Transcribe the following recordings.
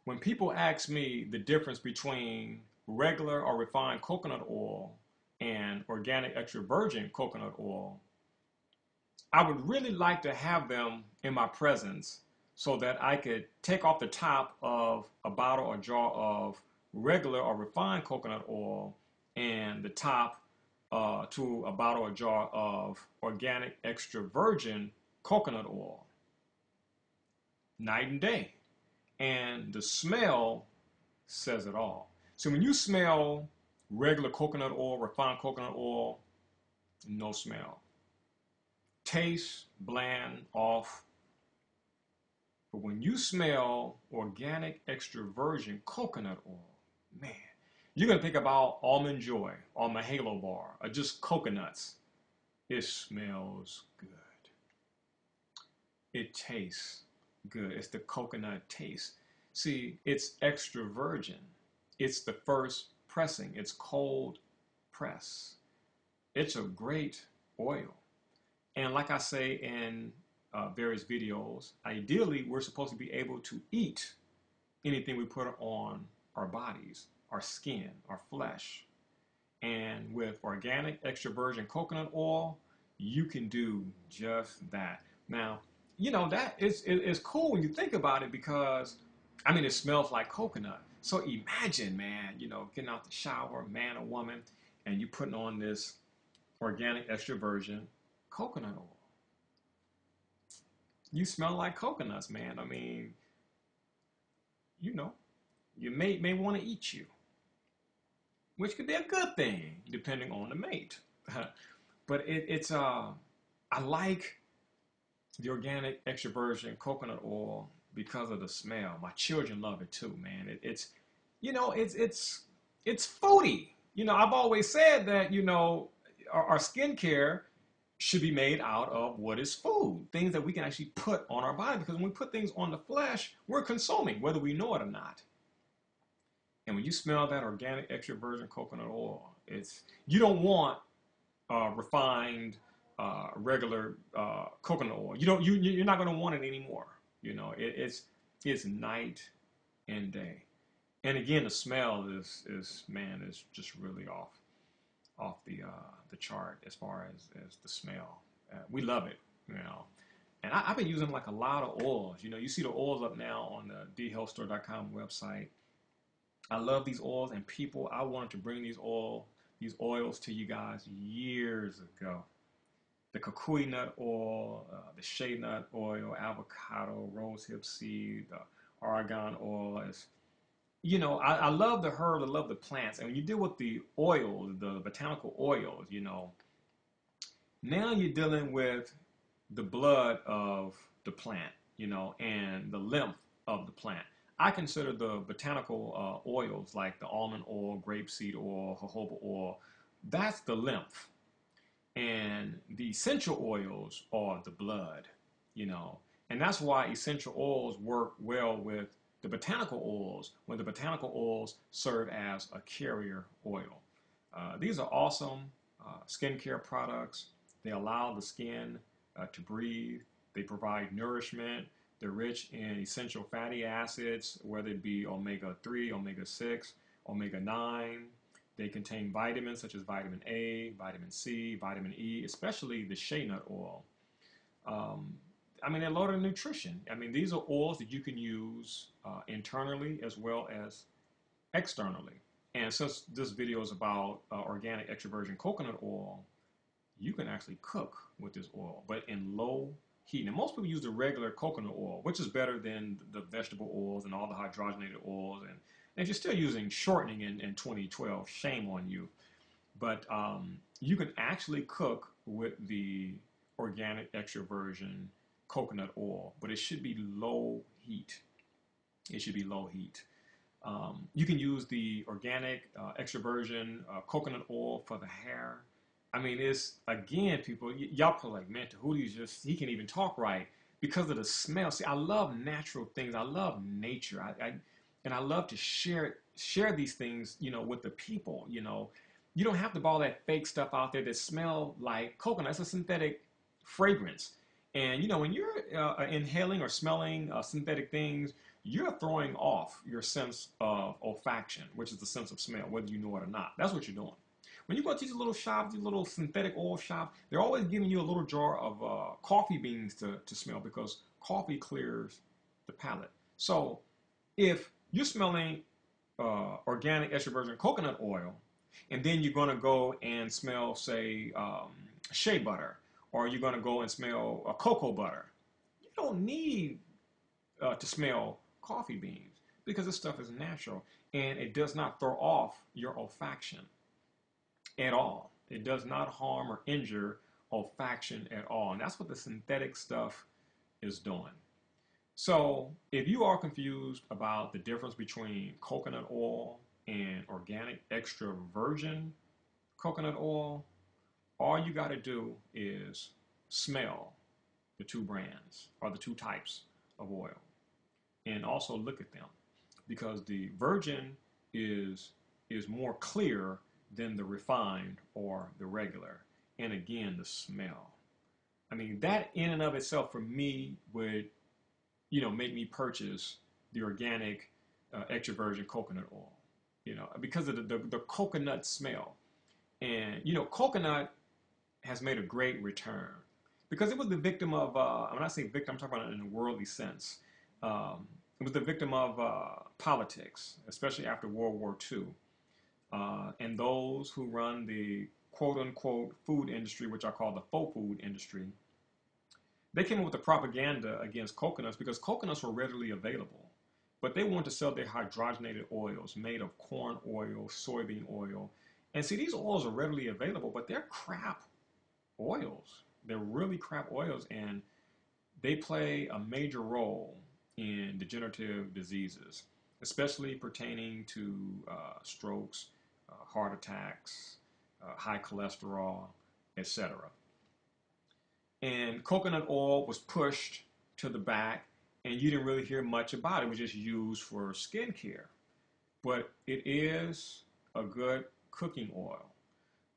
When people ask me the difference between regular or refined coconut oil and organic extra virgin coconut oil, I would really like to have them in my presence so that I could take off the top of a bottle or jar of regular or refined coconut oil and the top to a bottle or jar of organic extra virgin coconut oil. Night and day. And the smell says it all. So when you smell regular coconut oil, refined coconut oil, no smell. Taste bland, off. But when you smell organic extra virgin coconut oil, man, you're going to think about Almond Joy or Mahalo bar or just coconuts. It smells good. It tastes good. It's the coconut taste. See, it's extra virgin. It's the first pressing. It's cold press. It's a great oil. And like I say in various videos, ideally we're supposed to be able to eat anything we put on our bodies, our skin, our flesh. And with organic extra virgin coconut oil, you can do just that. Now, that is cool when you think about it because, I mean, it smells like coconut. So imagine, man, getting out the shower, man or woman, and you putting on this organic extra virgin coconut oil. You smell like coconuts, man. I mean, you may want to eat you, which could be a good thing depending on the mate. But I like the organic extra virgin coconut oil because of the smell. My children love it too, man. It's foodie. I've always said that our skincare should be made out of what is food, things that we can actually put on our body. Because when we put things on the flesh, we're consuming, whether we know it or not. And when you smell that organic extra virgin coconut oil, you don't want refined regular coconut oil. You're not going to want it anymore. It's night and day. And again, the smell is just really off the chart as far as the smell. We love it. And I've been using like a lot of oils. You see the oils up now on the thehealthstore.com website. I love these oils, and I wanted to bring these oils to you guys years ago. The kukui nut oil, the shea nut oil, avocado, rosehip seed, the argan oil. I love the herbs, I love the plants. And when you deal with the oils, the botanical oils, now you're dealing with the blood of the plant, and the lymph of the plant. I consider the botanical oils like the almond oil, grapeseed oil, jojoba oil, that's the lymph. And the essential oils are the blood, and that's why essential oils work well with the botanical oils when the botanical oils serve as a carrier oil. These are awesome skincare products. They allow the skin to breathe. They provide nourishment. They're rich in essential fatty acids, whether it be omega-3, omega-6, omega-9. They contain vitamins such as vitamin A, vitamin C, vitamin E, especially the shea nut oil. They're loaded in nutrition. These are oils that you can use internally as well as externally. And since this video is about organic extra virgin coconut oil, you can actually cook with this oil, but in low heat. Now, most people use the regular coconut oil, which is better than the vegetable oils and all the hydrogenated oils. And if you're still using shortening in 2012, shame on you. But you can actually cook with the organic extra virgin coconut oil, but it should be low heat. It should be low heat. You can use the organic extra virgin coconut oil for the hair. It's, again, people, y'all probably like, man, Tahuti's he can't even talk right because of the smell. See, I love natural things. I love nature. And I love to share these things, with the people, You don't have to buy all that fake stuff out there that smell like coconut. It's a synthetic fragrance. And, when you're inhaling or smelling synthetic things, you're throwing off your sense of olfaction, which is the sense of smell, whether you know it or not. That's what you're doing. When you go to these little shops, these little synthetic oil shops, they're always giving you a little jar of coffee beans to smell because coffee clears the palate. So if you're smelling organic extra virgin coconut oil, and then you're going to go and smell, say, shea butter, or you're going to go and smell cocoa butter, you don't need to smell coffee beans because this stuff is natural and it does not throw off your olfaction at all. It does not harm or injure olfaction at all. And that's what the synthetic stuff is doing. So if you are confused about the difference between coconut oil and organic extra virgin coconut oil, all you got to do is smell the two brands or the two types of oil and also look at them because the virgin is more clear than the refined or the regular. And again, the smell. I mean, that in and of itself for me would, make me purchase the organic extra virgin coconut oil, because of the coconut smell. And, coconut has made a great return because it was the victim of, when I say victim, I'm talking about it in a worldly sense. It was the victim of politics, especially after World War II. And those who run the quote unquote food industry, which I call the faux food industry, they came up with the propaganda against coconuts because coconuts were readily available. But they wanted to sell their hydrogenated oils made of corn oil, soybean oil. And see, these oils are readily available, but they're crap oils. They're really crap oils, and they play a major role in degenerative diseases, especially pertaining to strokes, heart attacks, high cholesterol, etc. And coconut oil was pushed to the back, and you didn't really hear much about it. It was just used for skincare. But it is a good cooking oil.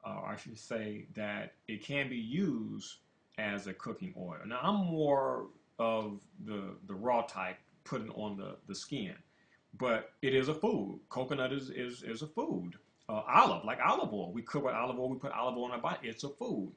I should say that it can be used as a cooking oil. Now, I'm more of the raw type, putting on the skin. But it is a food. Coconut is a food. Like olive oil. We cook with olive oil. We put olive oil in our body. It's a food.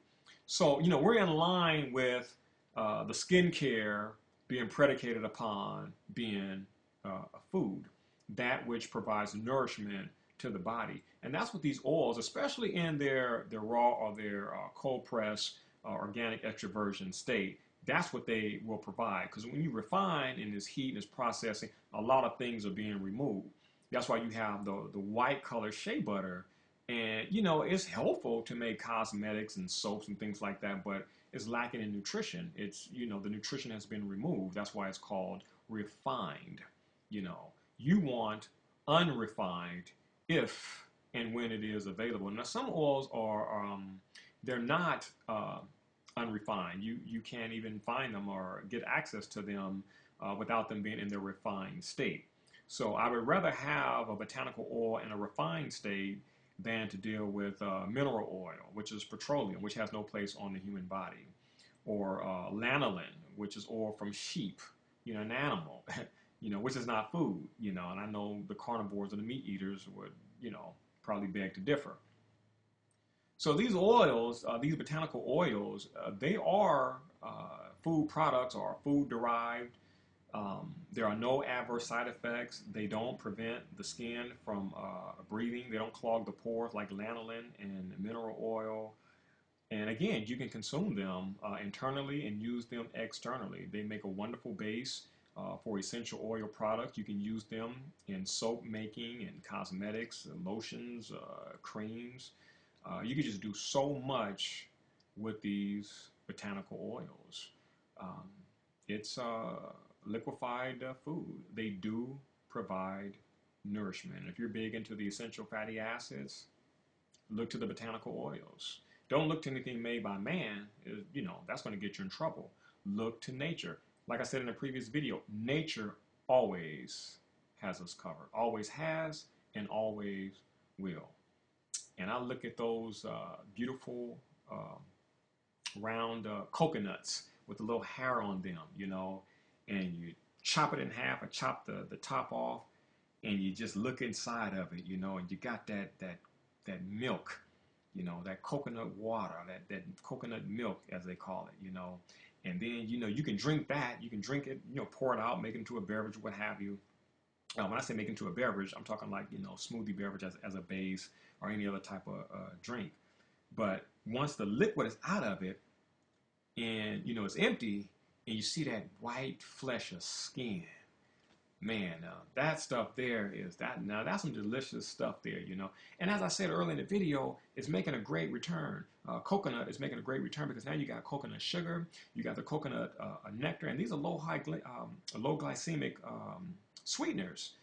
So, we're in line with the skincare being predicated upon being a food, that which provides nourishment to the body. And that's what these oils, especially in their raw or their cold press organic extra virgin state, that's what they will provide. Because when you refine in this heat and this processing, a lot of things are being removed. That's why you have the white color shea butter. And, it's helpful to make cosmetics and soaps and things like that, but it's lacking in nutrition. It's, the nutrition has been removed. That's why it's called refined. You want unrefined if and when it is available. Now, some oils are, they're not unrefined. You can't even find them or get access to them without them being in their refined state. So I would rather have a botanical oil in a refined state than to deal with mineral oil, which is petroleum, which has no place on the human body, or lanolin, which is oil from sheep, an animal, which is not food, and I know the carnivores and the meat eaters would, probably beg to differ. So these oils, these botanical oils, they are food products or food derived. There are no adverse side effects. They don't prevent the skin from breathing. They don't clog the pores like lanolin and mineral oil. And again, you can consume them internally and use them externally. They make a wonderful base for essential oil products. You can use them in soap making and cosmetics, lotions, creams. You can just do so much with these botanical oils. It's liquefied food. They do provide nourishment. If you're big into the essential fatty acids, look to the botanical oils. Don't look to anything made by man. That's going to get you in trouble. Look to nature. Like I said in a previous video, nature always has us covered. Always has and always will. And I look at those beautiful round coconuts with a little hair on them, and you chop it in half or chop the top off, and you just look inside of it, and you got that milk, that coconut water, that coconut milk, as they call it, and then, you can drink that. You can drink it, pour it out, make it into a beverage, what have you. When I say make it into a beverage, I'm talking like, smoothie beverage as a base or any other type of drink. But once the liquid is out of it and, it's empty, and you see that white flesh of skin, man, that stuff there is that. Now that's some delicious stuff there, And as I said earlier in the video, it's making a great return. Coconut is making a great return because now you got coconut sugar, you got the coconut nectar, and these are low glycemic sweeteners.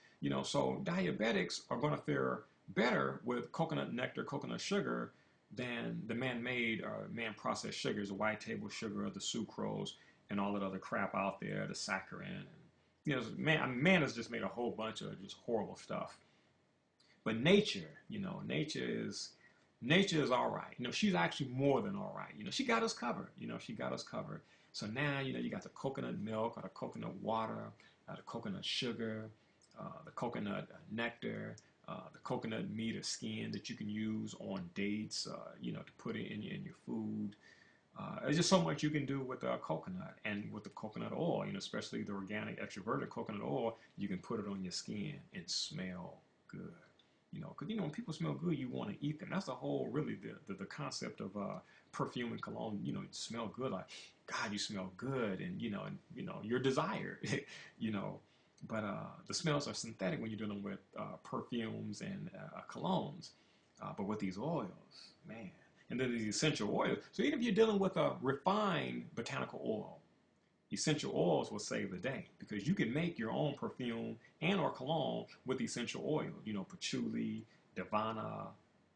So diabetics are going to fare better with coconut nectar, coconut sugar than the man-made or man-processed sugars, the white table sugar, the sucrose, and all that other crap out there, the saccharin. Man has just made a whole bunch of just horrible stuff. But nature, nature is all right. She's actually more than all right. She got us covered. She got us covered. So now, you got the coconut milk or the coconut water, the coconut sugar, the coconut nectar, the coconut meat or skin that you can use on dates, to put it in your food. There's just so much you can do with coconut and with the coconut oil, especially the organic extra virgin coconut oil. You can put it on your skin and smell good, because when people smell good, you want to eat them. That's the whole, really, the concept of perfume and cologne. Smell good, like, God, you smell good, and you're desired, But the smells are synthetic when you're dealing with perfumes and colognes. But with these oils, man. And then these essential oils. So even if you're dealing with a refined botanical oil, essential oils will save the day because you can make your own perfume and or cologne with essential oil. Patchouli, Davana,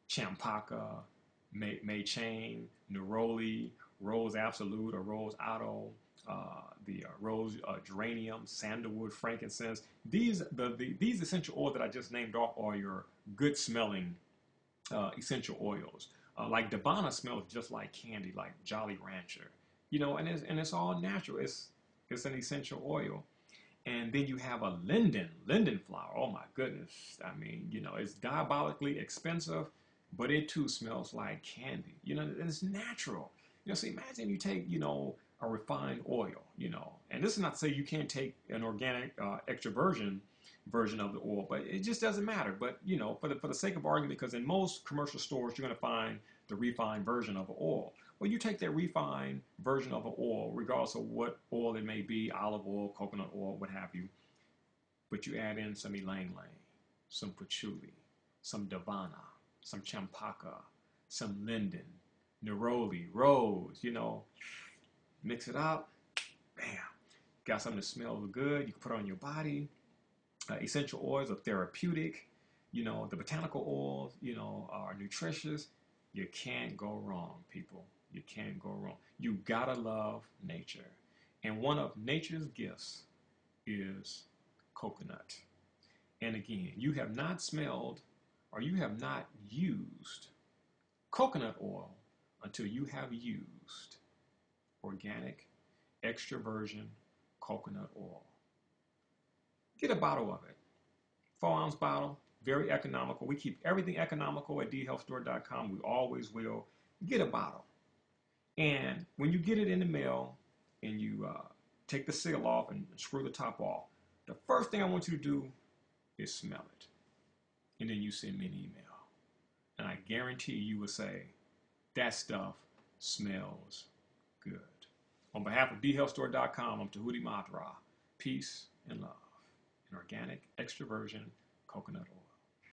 Champaka, Maychain, Neroli, Rose Absolute or Rose Otto, the rose geranium, sandalwood, frankincense. These essential oils that I just named off are your good smelling essential oils. Like Davana smells just like candy, like Jolly Rancher, and it's all natural. It's an essential oil. And then you have a linden flower. Oh my goodness! I mean, it's diabolically expensive, but it too smells like candy. And it's natural. So imagine you take, a refined oil, and this is not to say you can't take an organic extra virgin version of the oil, but it just doesn't matter. But for the sake of argument, because in most commercial stores you're going to find the refined version of an oil. Well, you take that refined version of an oil, regardless of what oil it may be, olive oil, coconut oil, what have you, but you add in some ylang ylang, some patchouli, some Davana, some Champaka, some linden, neroli, rose, mix it up, bam, got something that smells good. You can put it on your body. Essential oils are therapeutic. The botanical oils, are nutritious. You can't go wrong, people. You can't go wrong. You gotta love nature. And one of nature's gifts is coconut. And again, you have not smelled or you have not used coconut oil until you have used organic, extra virgin coconut oil. Get a bottle of it. 4-ounce bottle, very economical. We keep everything economical at dhealthstore.com. We always will. Get a bottle. And when you get it in the mail and you take the seal off and screw the top off, the first thing I want you to do is smell it. And then you send me an email. And I guarantee you will say, that stuff smells good. On behalf of dhealthstore.com, I'm Tahuti Madra. Peace and love. An organic, extra virgin coconut oil.